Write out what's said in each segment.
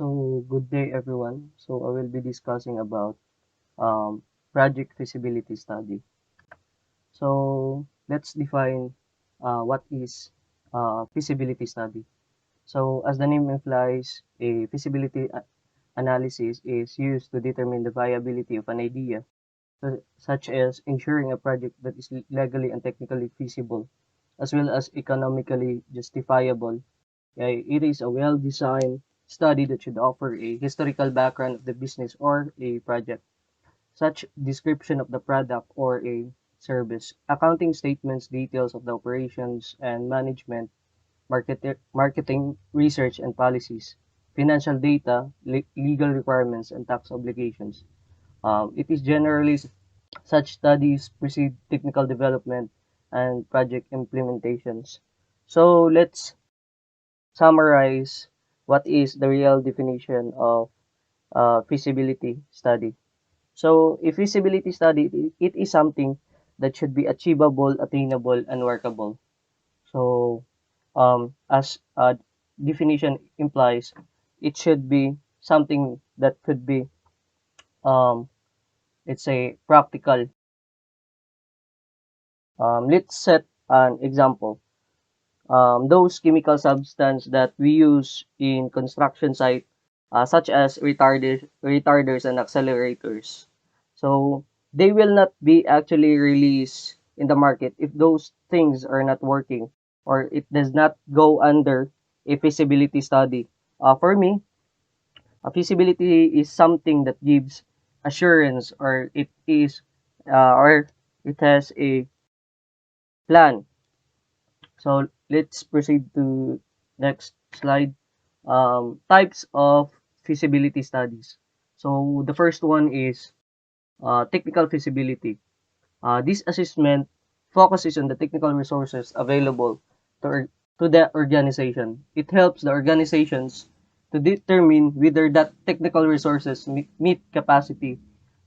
So good day everyone. So I will be discussing about um, project feasibility study. So let's define what is feasibility study. So as the name implies, a analysis is used to determine the viability of an idea, such as ensuring a project that is legally and technically feasible, as well as economically justifiable. It is a well-designed study that should offer a historical background of the business or a project, such description of the product or a service, accounting statements, details of the operations and management, marketing, research and policies, financial data, legal requirements, and tax obligations. It is generally such studies precede technical development and project implementations. So let's summarize what is the real definition of feasibility study. So, a feasibility study, it is something that should be achievable, attainable, and workable. So, as definition implies, it should be something that could be, um, let's say, practical. Let's set an example. Those chemical substance that we use in construction site, such as retarders and accelerators. So they will not be actually released in the market if those things are not working or it does not go under a feasibility study. For me, a feasibility is something that gives assurance or it has a plan. So let's proceed to next slide. Types of feasibility studies. So the first one is technical feasibility. This assessment focuses on the technical resources available to the organization. It helps the organizations to determine whether that technical resources meet capacity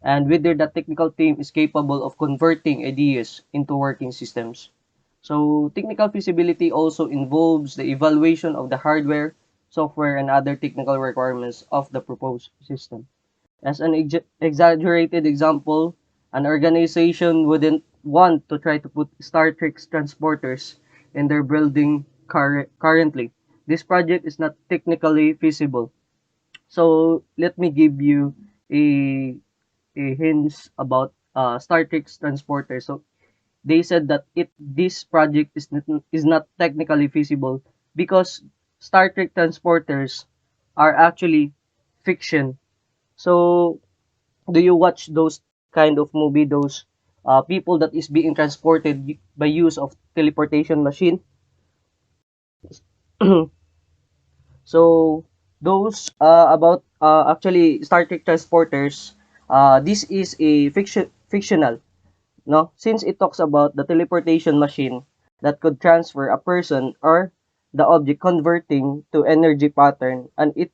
and whether that technical team is capable of converting ideas into working systems. So technical feasibility also involves the evaluation of the hardware, software, and other technical requirements of the proposed system. As an exaggerated example, an organization wouldn't want to try to put Star Trek's transporters in their building currently. This project is not technically feasible. So let me give you a hints about Star Trek's transporter. So they said that this project is not technically feasible because Star Trek transporters are actually fiction. So do you watch those kind of movie, those people that is being transported by use of teleportation machine? So those about actually Star Trek transporters, this is a fictional, no, since it talks about the teleportation machine that could transfer a person or the object converting to energy pattern, and they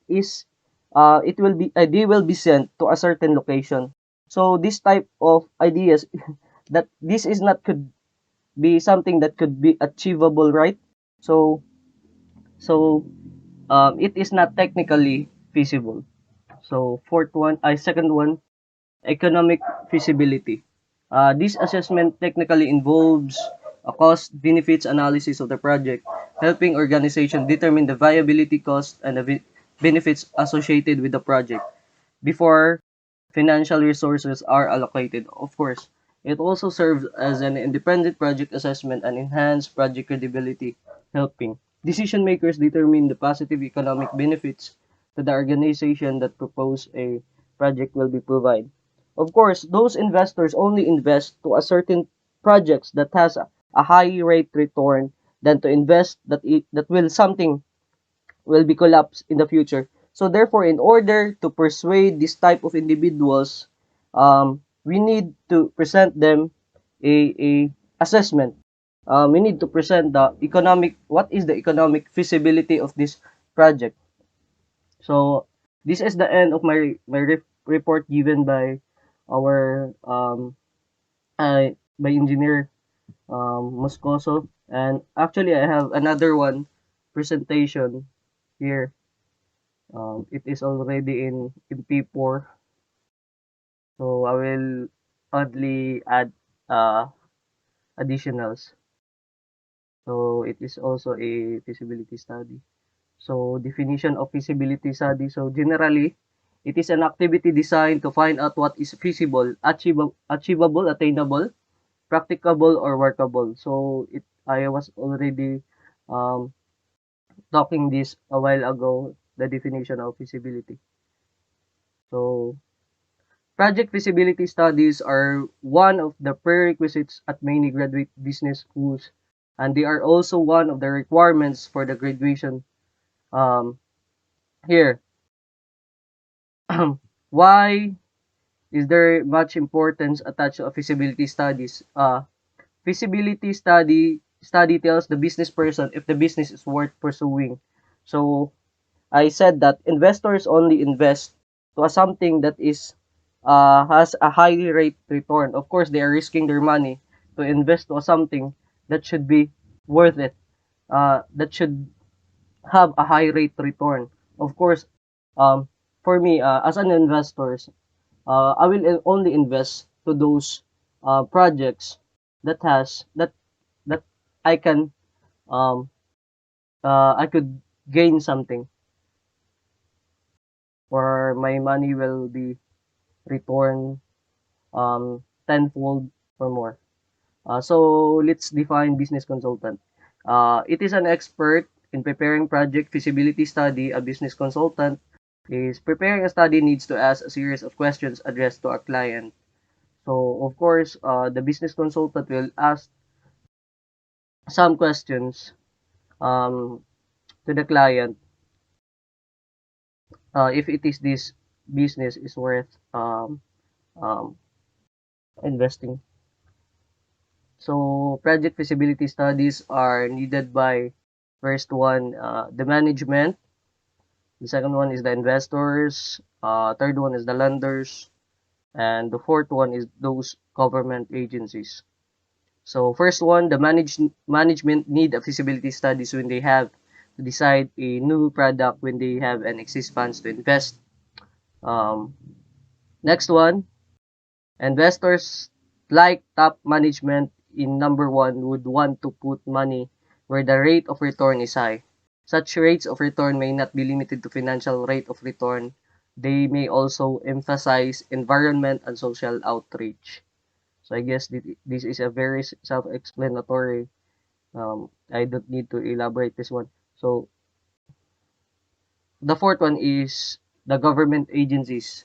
will be sent to a certain location. So this type of ideas that this is not could be something that could be achievable, right? So it is not technically feasible. So second one, economic feasibility. This assessment technically involves a cost benefits analysis of the project, helping organizations determine the viability, cost, and the benefits associated with the project before financial resources are allocated. Of course, it also serves as an independent project assessment and enhanced project credibility, helping decision makers determine the positive economic benefits to the organization that propose a project will be provided. Of course, those investors only invest to a certain projects that has a high rate return than to invest that will something will be collapsed in the future. So therefore, in order to persuade this type of individuals, we need to present them a assessment. We need to present what is the economic feasibility of this project. So this is the end of my report given by our by engineer Moscoso, and actually I have another one presentation here. It is already in P4, so I will only add uh, additionals. So it is also a feasibility study. So definition of feasibility study. So generally, it is an activity designed to find out what is feasible, achievable, attainable, practicable, or workable. So I was already um, talking this a while ago, the definition of feasibility. So project feasibility studies are one of the prerequisites at many graduate business schools, and they are also one of the requirements for the graduation. Here, why is there much importance attached to feasibility studies? Feasibility study tells the business person if the business is worth pursuing. So I said that investors only invest to a something that is has a high rate return. Of course, they are risking their money to invest to a something that should be worth it. That should have a high rate return. Of course, um, for me as an investor, I will only invest to those projects that has that I can um, I could gain something, or my money will be returned tenfold or more. So let's define business consultant. It is an expert in preparing project feasibility study. A business consultant is preparing a study needs to ask a series of questions addressed to a client. So of course, the business consultant will ask some questions um, to the client if it is this business is worth um, investing. So project feasibility studies are needed by first one the management, the second one is the investors, third one is the lenders, and the fourth one is those government agencies. So first one, the management need a feasibility studies when they have to decide a new product, when they have an excess funds to invest. Um, Next one, investors like top management in number one would want to put money where the rate of return is high. Such rates of return may not be limited to financial rate of return. They may also emphasize environment and social outreach. So I guess this is a very self-explanatory. I don't need to elaborate this one. So the fourth one is the government agencies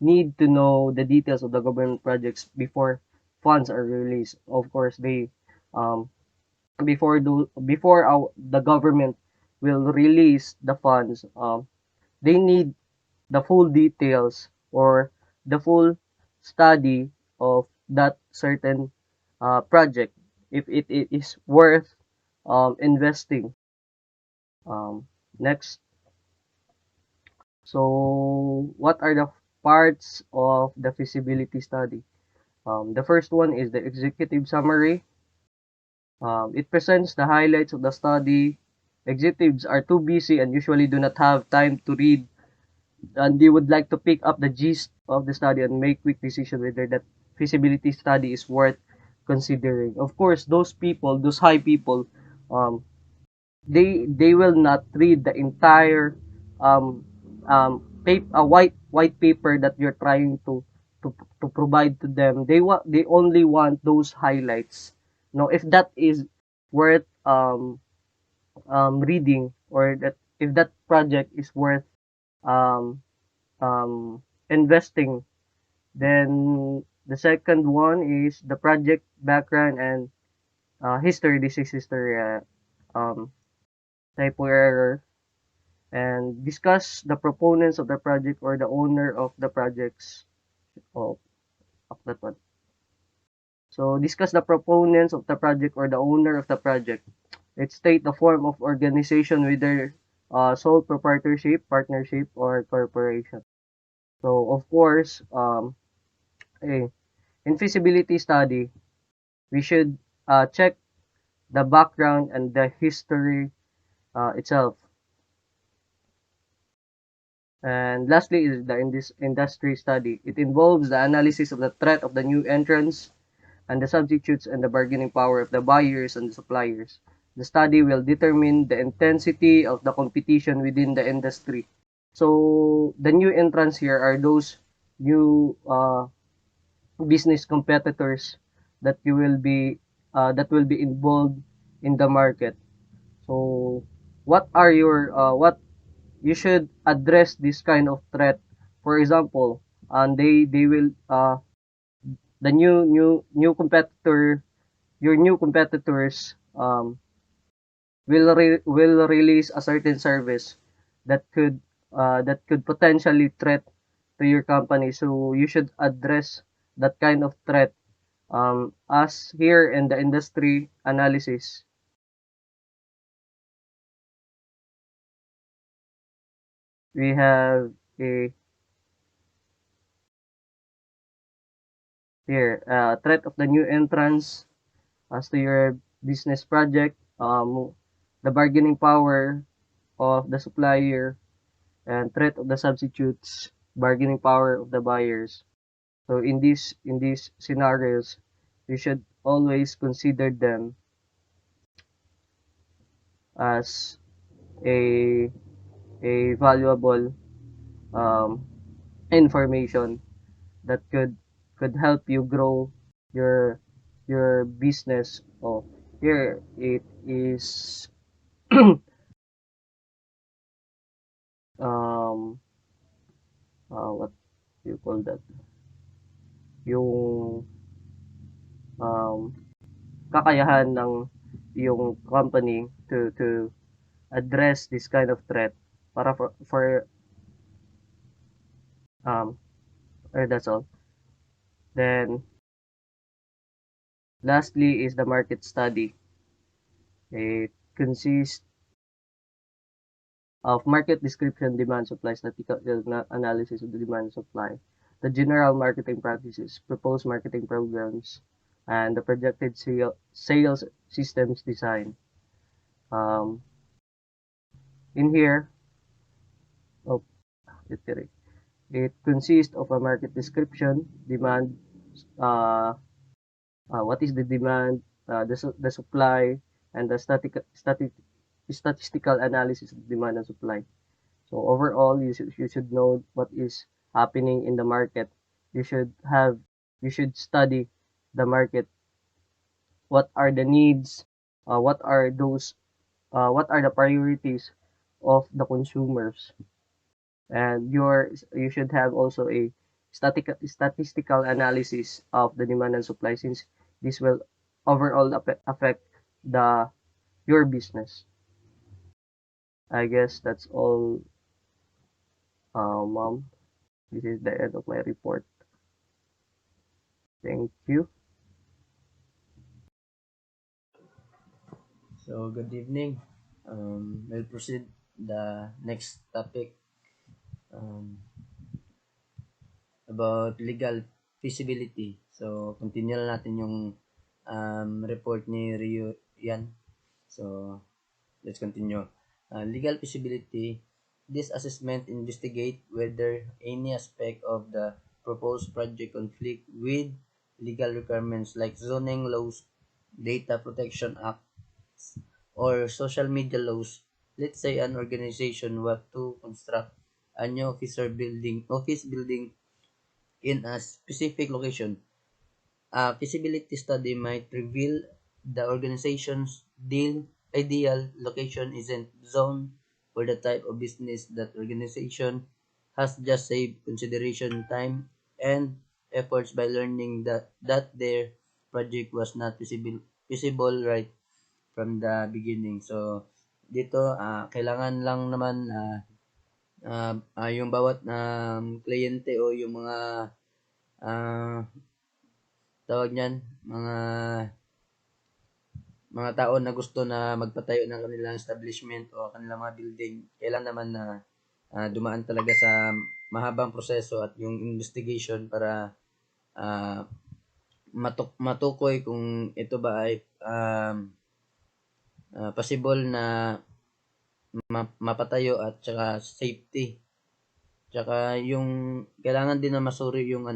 need to know the details of the government projects before funds are released. Of course, they um, before the government will release the funds, they need the full details or the full study of that certain project if it is worth investing. Um, Next, so what are the parts of the feasibility study? The first one is the executive summary. It presents the highlights of the study. Executives are too busy and usually do not have time to read, and they would like to pick up the gist of the study and make quick decision whether that feasibility study is worth considering. Of course, those people, those high people, um, they will not read the entire white paper that you're trying to provide to them. They only want those highlights. Now, if that is worth reading, or that if that project is worth um, um, investing, then the second one is the project background and history. This is history, um, typo error, and discuss the proponents of the project or the owner of the projects of, of that one. So discuss the proponents of the project or the owner of the project. It state the form of organization, whether sole proprietorship, partnership, or corporation. So of course, eh, in feasibility study, we should check the background and the history itself. And lastly is the industry study. It involves the analysis of the threat of the new entrants and the substitutes and the bargaining power of the buyers and the suppliers. The study will determine the intensity of the competition within the industry. So the new entrants here are those new business competitors that you will be that will be involved in the market. So what you should address this kind of threat. For example, and they will the new competitor your new competitors will release a certain service that could potentially threat to your company. So you should address that kind of threat. As here in the industry analysis, we have a here threat of the new entrants as to your business project, the bargaining power of the supplier, and threat of the substitutes, bargaining power of the buyers. So in these scenarios, you should always consider them as a a valuable um, information that could help you grow your your business. Oh, here it is um what do you call that? Yung um kakayahan ng yung company to address this kind of threat para for that's all. Then lastly is the market study. It consists of market description, demand, supply, statistical analysis of the demand and supply, the general marketing practices, proposed marketing programs, and the projected sales systems design. Um, in here, oh, it consists of a market description, demand, uh, what is the demand, the supply, and the statistical analysis of demand and supply. So overall, you should know what is happening in the market. You should have you should study the market. What are the needs? What are the priorities of the consumers? And you should have also a statistical analysis of the demand and supply, since this will overall affect the your business. I guess that's all, ma'am. This is the end of my report. Thank you. So, good evening. We'll proceed the next topic um, about legal feasibility. So, continue na natin yung report ni Reuyan. So, let's continue. Legal feasibility. This assessment investigate whether any aspect of the proposed project conflict with legal requirements like zoning laws, data protection act, or social media laws. Let's say an organization were to construct a new office building in a specific location. A feasibility study might reveal the organization's ideal location isn't zoned for the type of business that organization has just saved consideration, time, and efforts by learning that their project was not feasible right from the beginning. So, dito, kailangan lang naman yung bawat kliyente o yung mga ah, tawag niyan, mga tao na gusto na magpatayo ng kanilang establishment o kanilang mga building, kailangan naman na dumaan talaga sa mahabang proseso at yung investigation para ah, matukoy kung ito ba ay possible na mapatayo at saka safety Tsaka yung kailangan din na masuri yung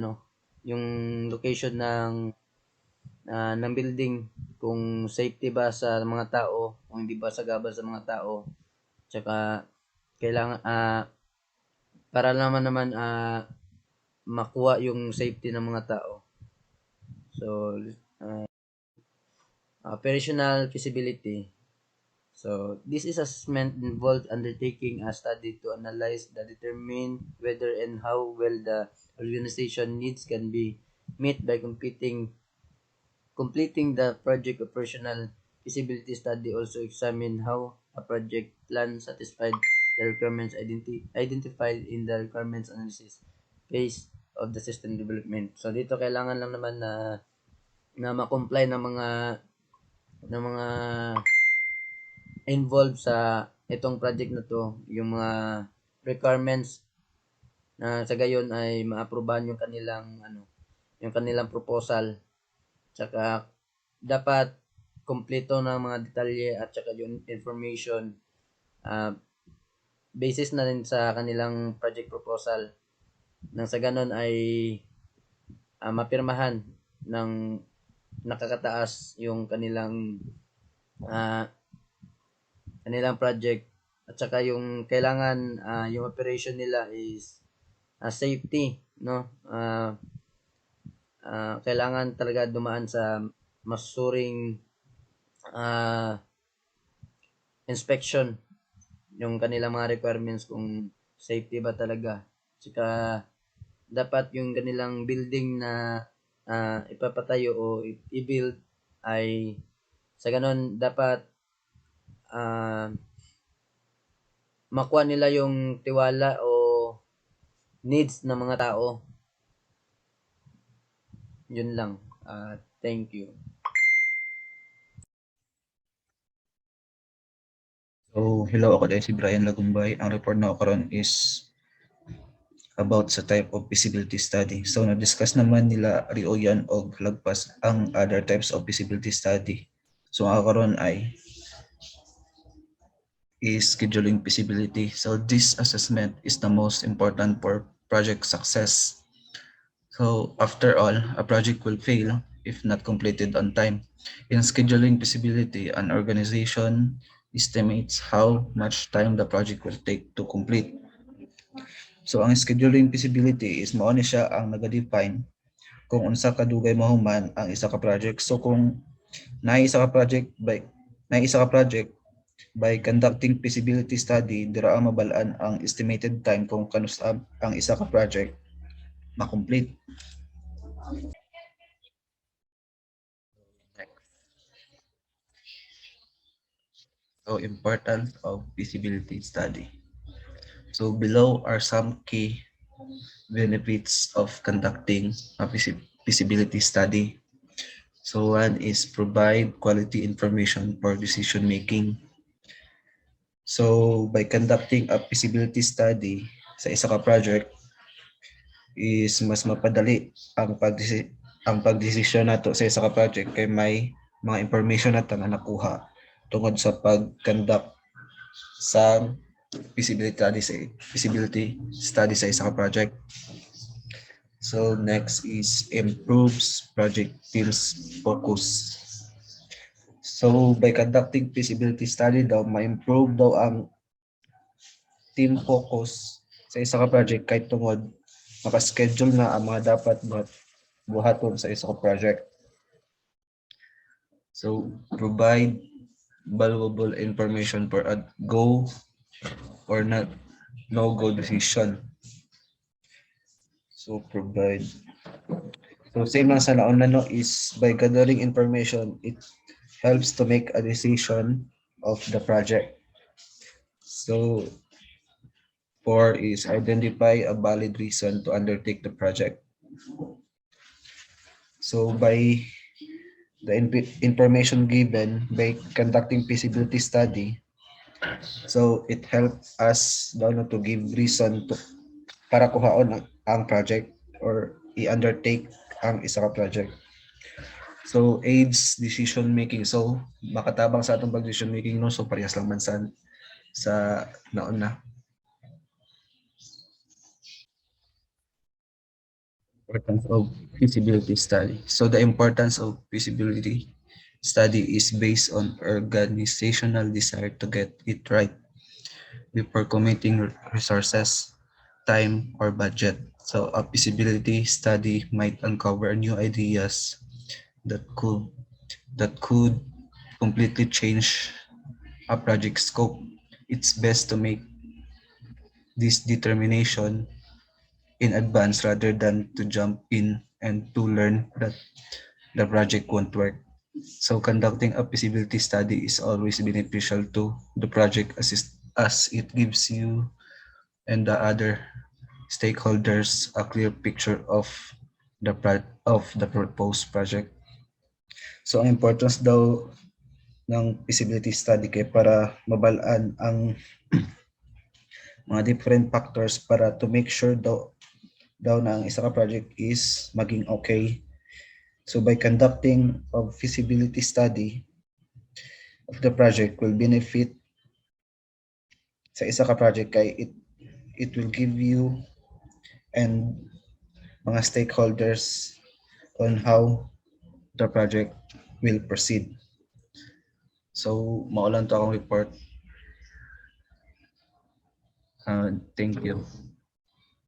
yung location ng building, kung safety ba sa mga tao, kung hindi ba sagabal sa mga tao. Tsaka kailangan para naman makuha yung safety ng mga tao. So operational feasibility. So, this is assessment involved undertaking a study to analyze the determine whether and how well the organization needs can be met by completing the project operational feasibility study. Also examine how a project plan satisfied the requirements identified in the requirements analysis phase of the system development. So dito kailangan lang naman na ma-comply ng mga involved sa itong project na to, yung mga requirements na sa gayon ay maaprobahan yung kanilang proposal. Tsaka dapat kompleto ng mga detalye at tsaka yung information uh, basis na rin sa kanilang project proposal, nang sa ganon ay mapirmahan ng nakakataas yung uh, kanilang project. At saka yung kailangan yung operation nila is safety, no? Kailangan talaga dumaan sa masuring inspection yung kanilang mga requirements, kung safety ba talaga. Tsaka dapat yung kanilang building na ipapatayo o i-build ay sa ganon dapat makuha nila yung tiwala o needs ng mga tao. Yun lang. Thank you. So, hello, ako din si Brian Lagumbay. Ang report na ako karon is about sa type of feasibility study. So, na-discuss naman nila Reuyan o Jalagpas ang other types of feasibility study. So, ako karon ay is scheduling feasibility. So, this assessment is the most important for project success. So, after all, a project will fail if not completed on time. In scheduling feasibility, an organization estimates how much time the project will take to complete. So ang scheduling feasibility is mao ni siya ang naga-define kung unsa kadugay mahuman ang isa ka project. So kung naay isa ka project by conducting feasibility study, dira ang mabalaan ang estimated time kung kanus-ab ang isa ka project ma-complete. So importance of feasibility study. So below are some key benefits of conducting a feasibility study. So one is provide quality information for decision making. So by conducting a feasibility study sa isa ka project is mas mapadali ang pagdesisyon nato sa isa ka project kay may mga information nato na nakuha tungod sa pag-conduct sa feasibility study sa isa ka project. So next is improves project teams focus. So by conducting feasibility study daw, ma-improve daw ang team focus sa isa ka project kahit tungod maka-schedule na ang mga dapat buhaton sa isa ka project. So provide valuable information for a go or not no go decision. So provide. So same lang sa nauna no is by gathering information, it helps to make a decision of the project. So 4 is identify a valid reason to undertake the project. So by the information given by conducting feasibility study, so it helps us daw to give reason to para kuhaon ang project or i-undertake ang isa ka project. So aids decision making. So makatabang sa atong pag decision making no, so parehas lang man sa nauna. importance of feasibility study. So the importance of feasibility study is based on organizational desire to get it right before committing resources, time, or budget. So a feasibility study might uncover new ideas that could completely change a project scope. It's best to make this determination in advance rather than to jump in and to learn that the project won't work. So conducting a feasibility study is always beneficial to the project as it gives you and the other stakeholders a clear picture of the proposed project. So ang importance daw ng feasibility study kay para mabalaan ang mga different factors para to make sure daw na ang isa ka project is maging okay. So by conducting a feasibility study of the project will benefit sa isa ka project kay it will give you and mga stakeholders on how the project will proceed. So maulan to akong report. Thank you.